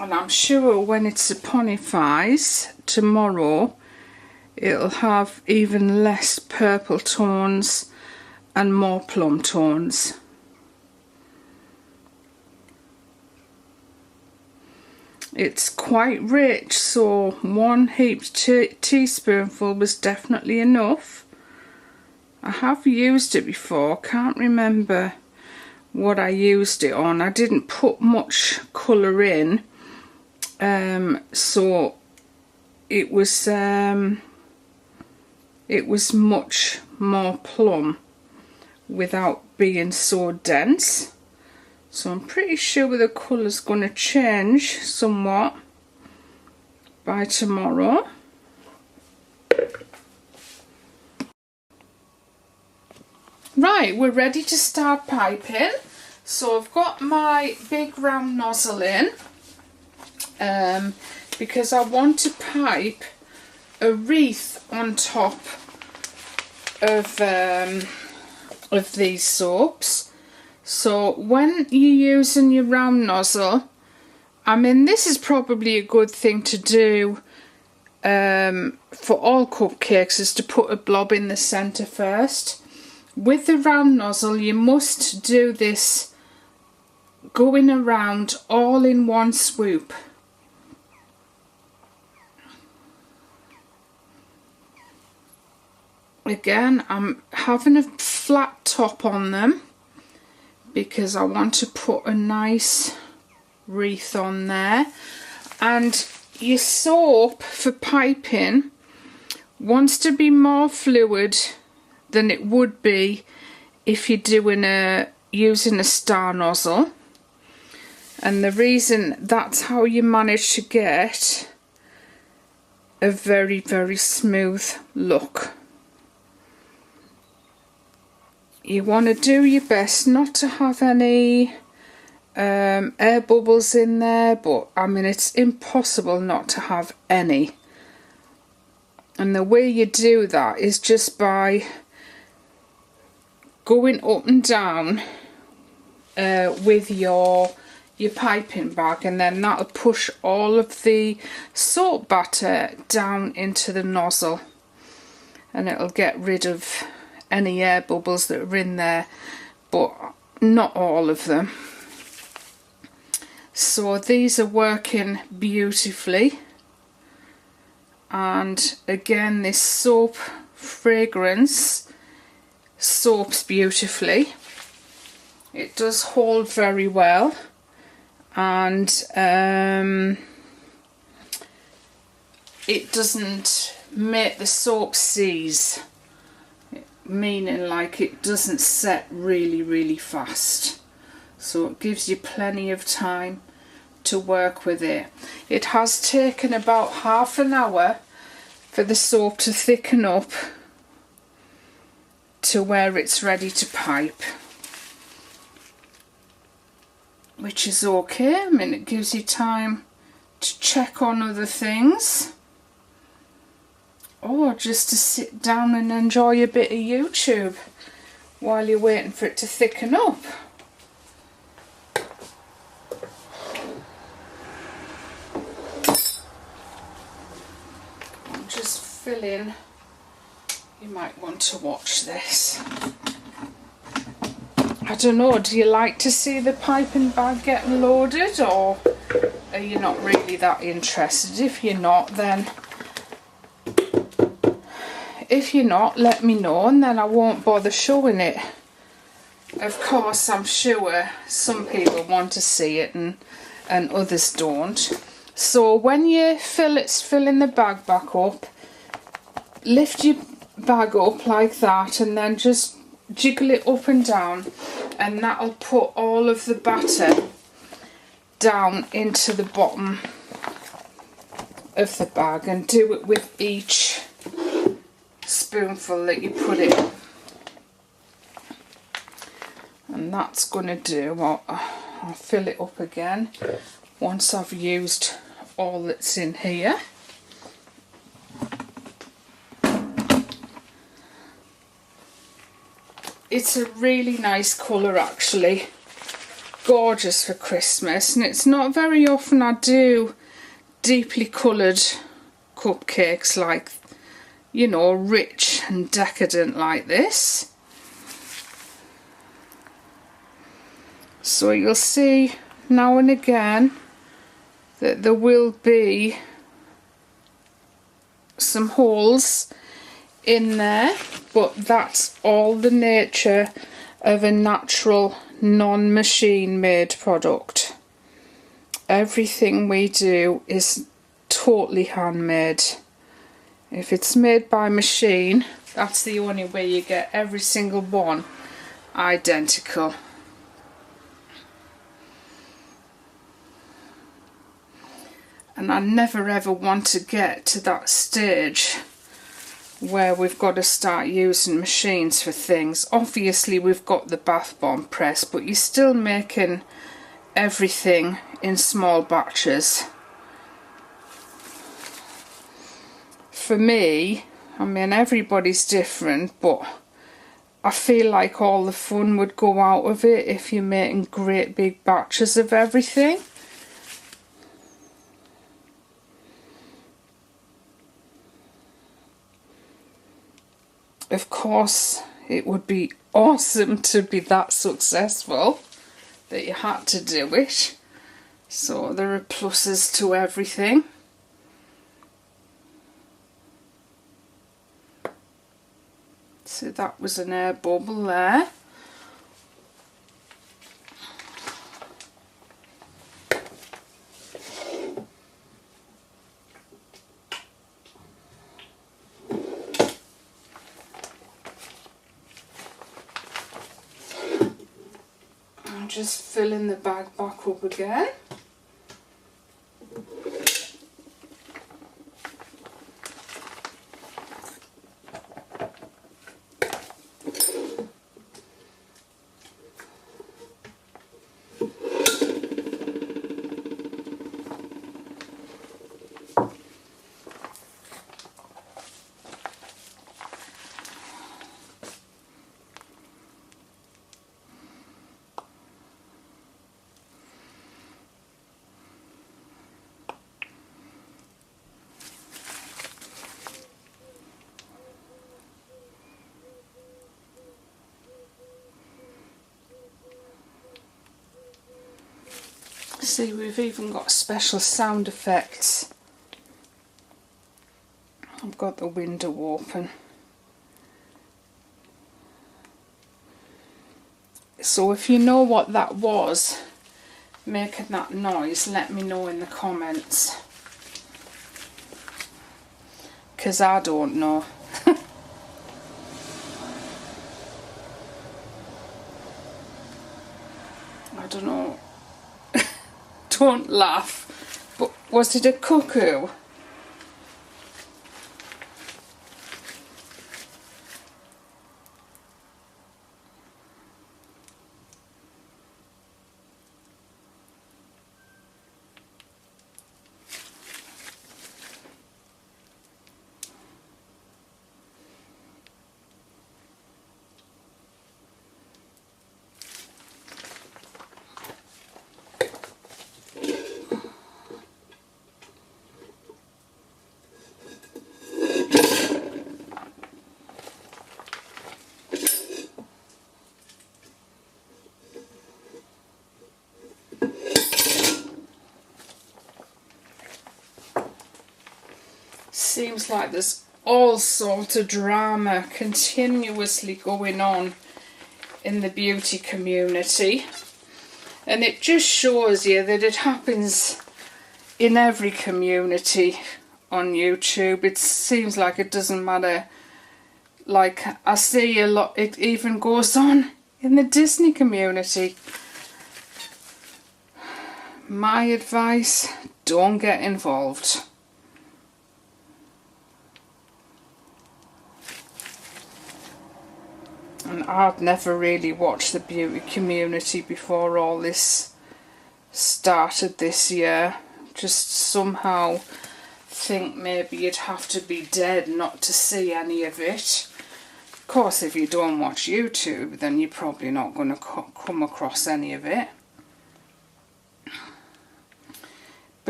And I'm sure when it saponifies tomorrow, it'll have even less purple tones and more plum tones. It's quite rich, so 1 heaped teaspoonful was definitely enough. I have used it before, can't remember what I used it on. I didn't put much colour in, so it was much more plum without being so dense. So I'm pretty sure the colour's going to change somewhat by tomorrow. Right, we're ready to start piping. So I've got my big round nozzle in because I want to pipe a wreath on top of these soaps. So when you're using your round nozzle, I mean, this is probably a good thing to do for all cupcakes, is to put a blob in the centre first. With the round nozzle, you must do this going around all in one swoop. Again, I'm having a flat top on them because I want to put a nice wreath on there. And your soap for piping wants to be more fluid than it would be if you're doing using a star nozzle. And the reason that's how you manage to get a very, very smooth look. You want to do your best not to have any air bubbles in there, but I mean, it's impossible not to have any. And the way you do that is just by going up and down with your piping bag, and then that'll push all of the soap batter down into the nozzle, and it'll get rid of any air bubbles that are in there, but not all of them. So these are working beautifully, and again, this soap fragrance soaps beautifully. It does hold very well, and it doesn't make the soap seize, meaning like it doesn't set really, really fast. So it gives you plenty of time to work with it. It has taken about half an hour for the soap to thicken up to where it's ready to pipe, which is okay. I mean, it gives you time to check on other things, or just to sit down and enjoy a bit of YouTube while you're waiting for it to thicken up. I'm just filling. You might want to watch this. I don't know, do you like to see the piping bag getting loaded, or are you not really that interested? If you're not, then let me know, and then I won't bother showing it. Of course, I'm sure some people want to see it and others don't. So when you filling the bag back up, lift your bag up like that, and then just jiggle it up and down, and that'll put all of the batter down into the bottom of the bag, and do it with each spoonful that you put in. And that's going to do, I'll fill it up again once I've used all that's in here. It's a really nice colour actually. gorgeous for Christmas, and it's not very often I do deeply coloured cupcakes like, you know, rich and decadent like this. So you'll see now and again that there will be some holes in there, but that's all the nature of a natural, non-machine made product. Everything we do is totally handmade. If it's made by machine, that's the only way you get every single one identical. And I never ever want to get to that stage where we've got to start using machines for things. Obviously we've got the bath bomb press, but you're still making everything in small batches. For me, I mean, everybody's different, but I feel like all the fun would go out of it if you're making great big batches of everything. Of course, it would be awesome to be that successful that you had to do it. So there are pluses to everything. So that was an air bubble there. Just filling the bag back up again. See, we've even got special sound effects. I've got the window open. So if you know what that was making that noise, let me know in the comments, because I don't know. I don't know. Don't laugh, but was it a cuckoo? Seems like there's all sorts of drama continuously going on in the beauty community, and it just shows you that it happens in every community on YouTube. It seems like it doesn't matter. Like, I see a lot, it even goes on in the Disney community. My advice, don't get involved. And I'd never really watched the beauty community before all this started this year. Just somehow think maybe you'd have to be dead not to see any of it. Of course, if you don't watch YouTube, then you're probably not going to come across any of it.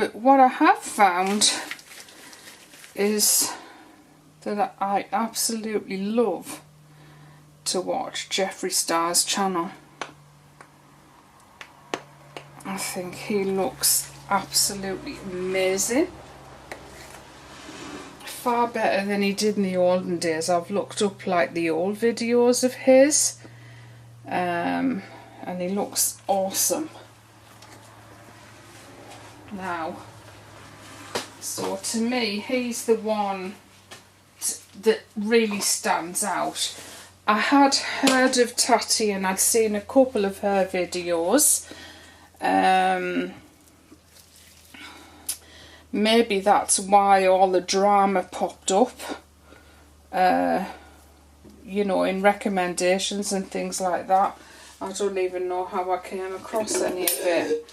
But what I have found is that I absolutely love to watch Jeffree Star's channel. I think he looks absolutely amazing. Far better than he did in the olden days. I've looked up like the old videos of his, and he looks awesome now. So to me, he's the one that really stands out. I had heard of Tati and I'd seen a couple of her videos. Maybe that's why all the drama popped up, you know, in recommendations and things like that. I don't even know how I came across any of it.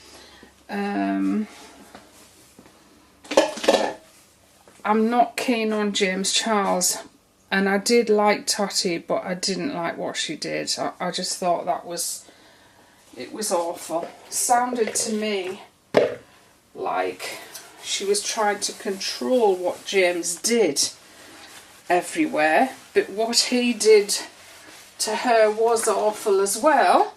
I'm not keen on James Charles, and I did like Tati, but I didn't like what she did. I just thought it was awful. Sounded to me like she was trying to control what James did everywhere, but what he did to her was awful as well.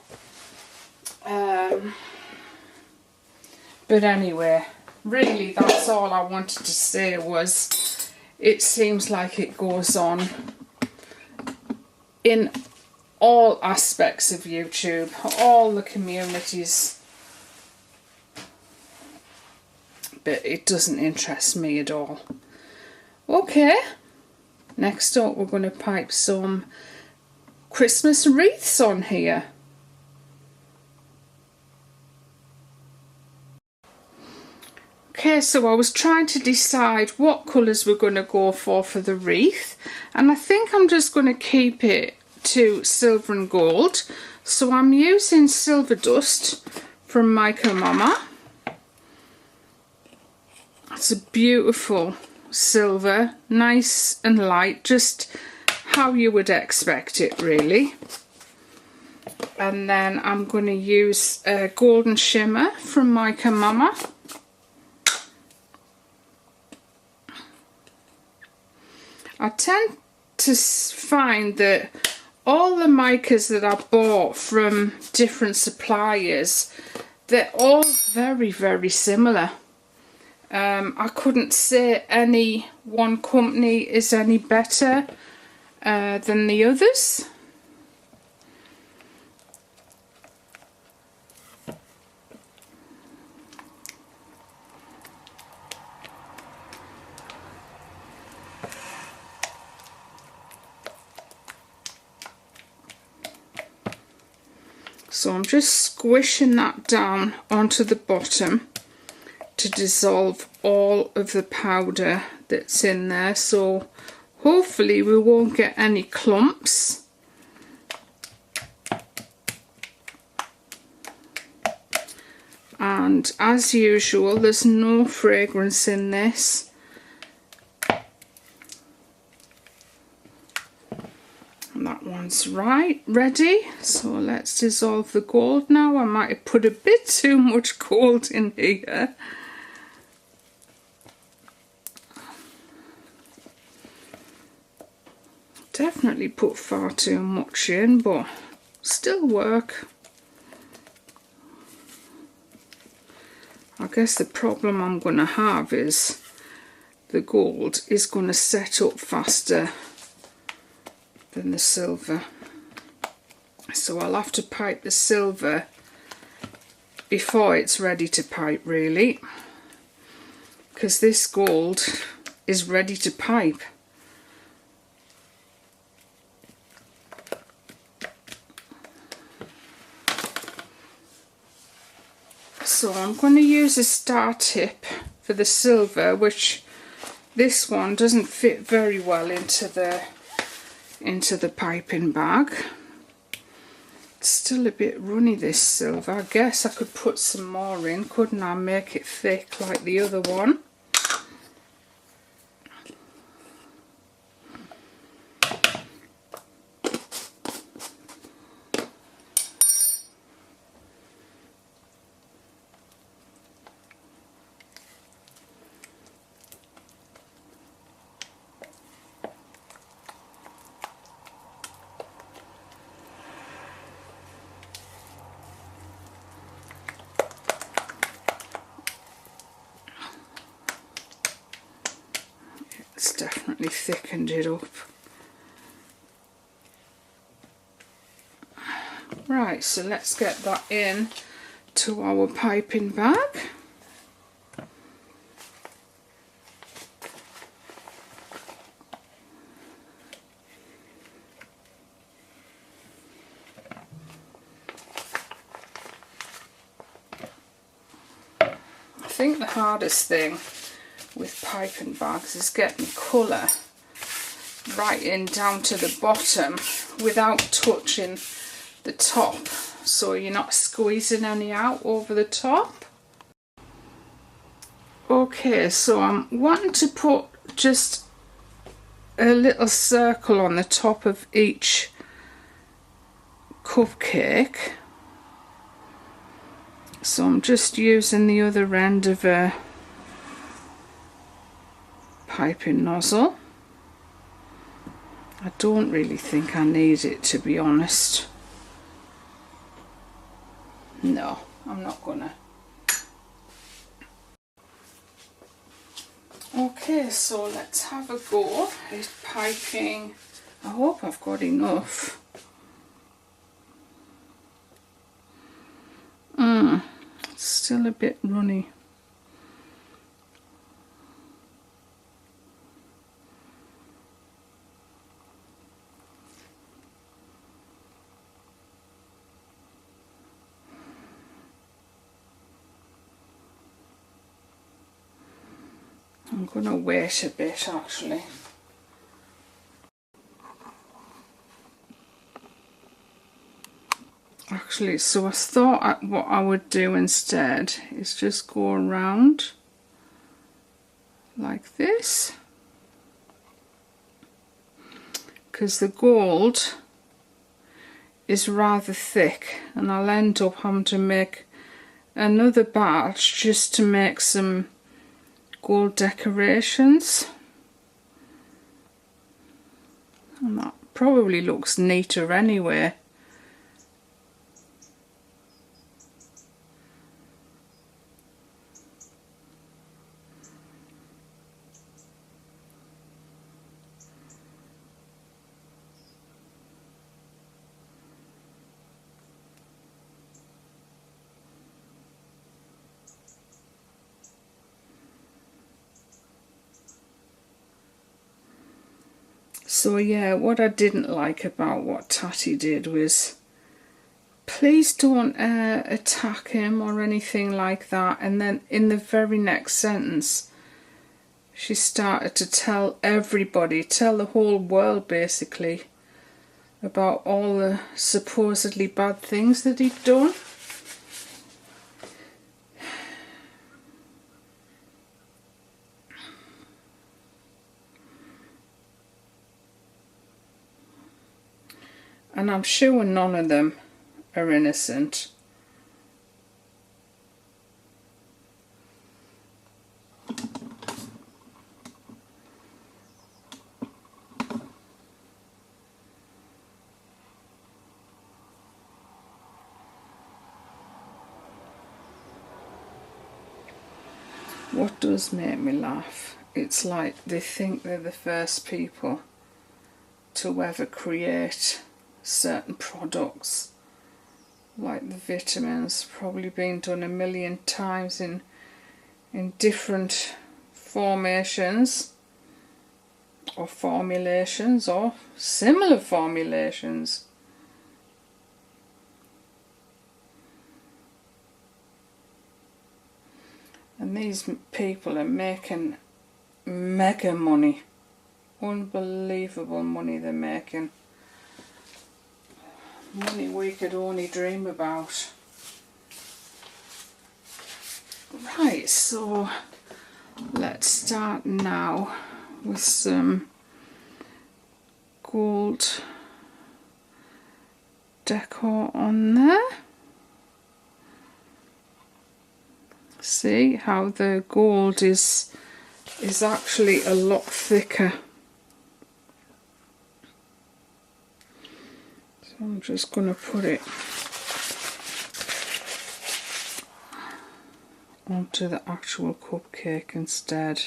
But anyway, really that's all I wanted to say was it seems like it goes on in all aspects of YouTube, all the communities, but it doesn't interest me at all. Okay, next up we're going to pipe some Christmas wreaths on here. Okay, so I was trying to decide what colours we're going to go for the wreath, and I think I'm just going to keep it to silver and gold. So I'm using Silver Dust from Mica Moma. It's a beautiful silver, nice and light, just how you would expect it really. And then I'm going to use Golden Shimmer from Mica Moma. I tend to find that all the micas that I bought from different suppliers, they're all very, very similar. I couldn't say any one company is any better than the others. So I'm just squishing that down onto the bottom to dissolve all of the powder that's in there, so hopefully we won't get any clumps. And as usual, there's no fragrance in this. And that one's ready, so let's dissolve the gold now. I might have put a bit too much gold in here. Definitely put far too much in, but still work. I guess the problem I'm going to have is the gold is going to set up faster than the silver. So I'll have to pipe the silver before it's ready to pipe really, because this gold is ready to pipe. So I'm going to use a star tip for the silver, which this one doesn't fit very well into the piping bag. It's still a bit runny, this silver. I guess I could put some more in, couldn't I? Make it thick like the other one. definitely thickened it up. Right, so let's get that in to our piping bag. I think the hardest thing with piping bags is getting colour right in down to the bottom without touching the top, so you're not squeezing any out over the top. Okay, so I'm wanting to put just a little circle on the top of each cupcake. So I'm just using the other end of a piping nozzle. I don't really think I need it, to be honest. No, I'm not gonna. Okay, so let's have a go at piping. I hope I've got enough. It's still a bit runny. I'm going to wait a bit actually. So I thought what I would do instead is just go around like this, because the gold is rather thick and I'll end up having to make another batch just to make some gold decorations, and that probably looks neater anyway. So yeah, what I didn't like about what Tatty did was, please don't attack him or anything like that, and then in the very next sentence she started to tell everybody, tell the whole world basically, about all the supposedly bad things that he'd done. And I'm sure none of them are innocent. What does make me laugh, it's like they think they're the first people to ever create certain products, like the vitamins, probably been done a million times in different formations or formulations or similar formulations. And these people are making mega money, unbelievable money they're making. Money we could only dream about. Right, so let's start now with some gold decor on there. See how the gold is actually a lot thicker. So I'm just going to put it onto the actual cupcake instead.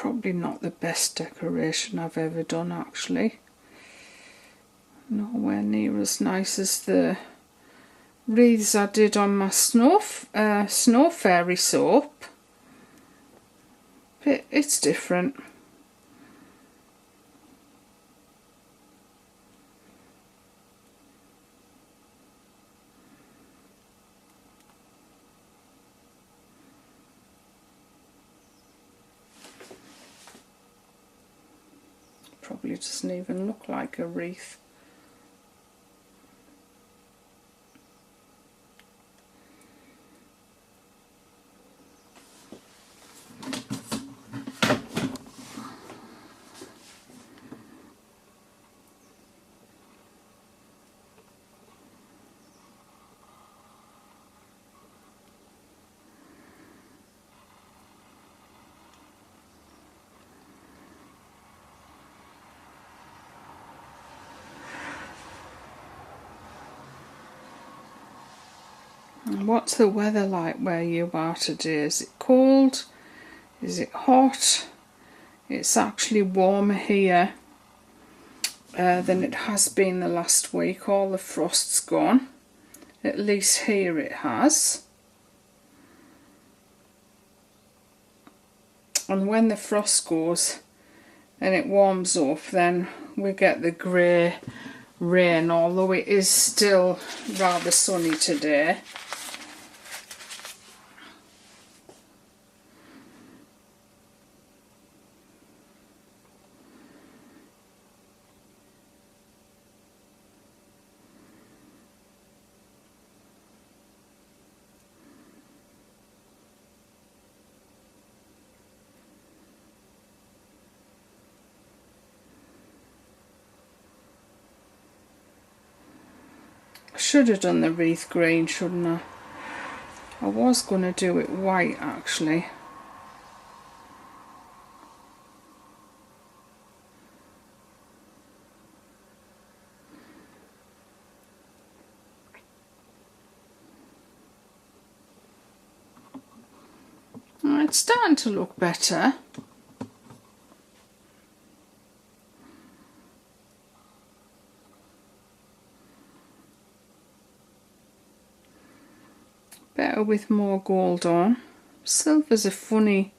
probably not the best decoration I've ever done, actually. Nowhere near as nice as the wreaths I did on my snow fairy soap, but it's different. Probably doesn't even look like a wreath. And what's the weather like where you are today? Is it cold? Is it hot? It's actually warmer here than it has been the last week. All the frost's gone. At least here it has. And when the frost goes and it warms up, then we get the grey rain, although it is still rather sunny today. I should have done the wreath green, shouldn't I? I was going to do it white, actually. It's starting to look better. Better with more gold on. Silver's a funny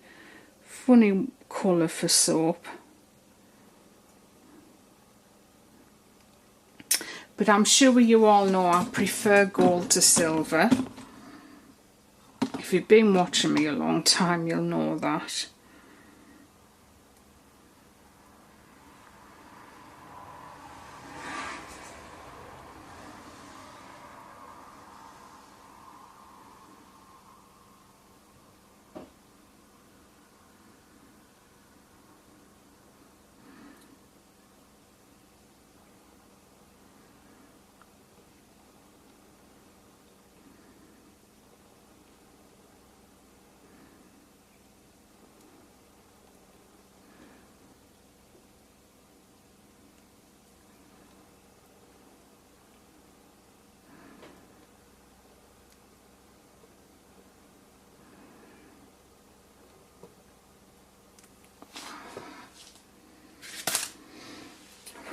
colour for soap. But I'm sure you all know I prefer gold to silver. If you've been watching me a long time, you'll know that.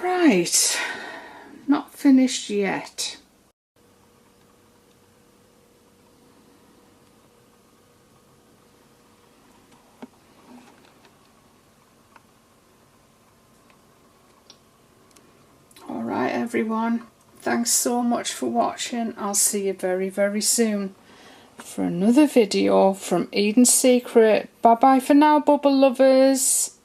Right, not finished yet. Alright everyone, thanks so much for watching. I'll see you very, very soon for another video from Eden's Secret. Bye bye for now, bubble lovers.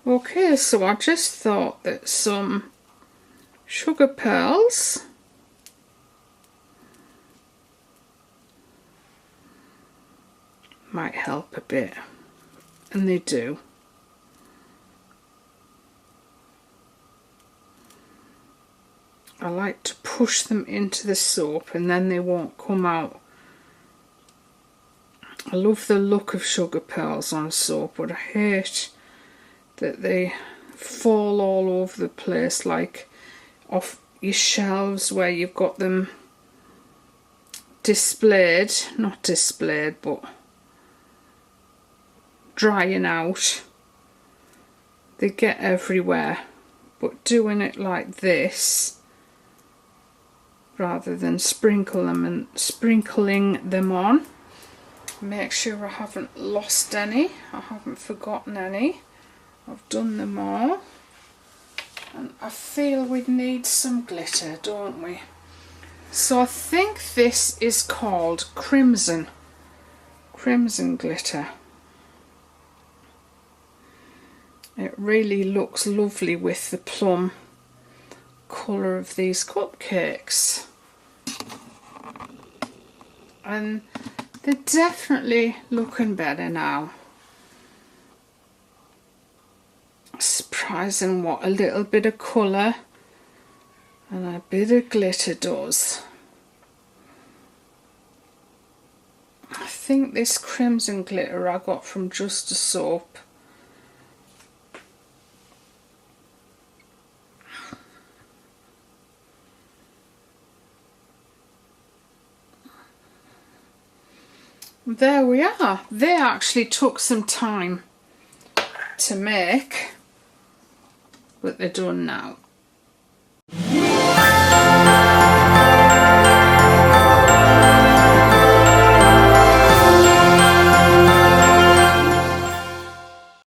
Okay, so I just thought that some sugar pearls might help a bit, and they do. I like to push them into the soap and then they won't come out. I love the look of sugar pearls on soap, but I hate that they fall all over the place like off your shelves where you've got them displayed, not displayed, but drying out. They get everywhere, but doing it like this, rather than sprinkling them on, make sure I haven't lost any, I haven't forgotten any, I've done them all. And I feel we need some glitter, don't we? So I think this is called crimson glitter. It really looks lovely with the plum colour of these cupcakes. And they're definitely looking better now. Surprising what a little bit of colour and a bit of glitter does. I think this crimson glitter I got from Just a Soap. There we are. They actually took some time to make, but they're done now.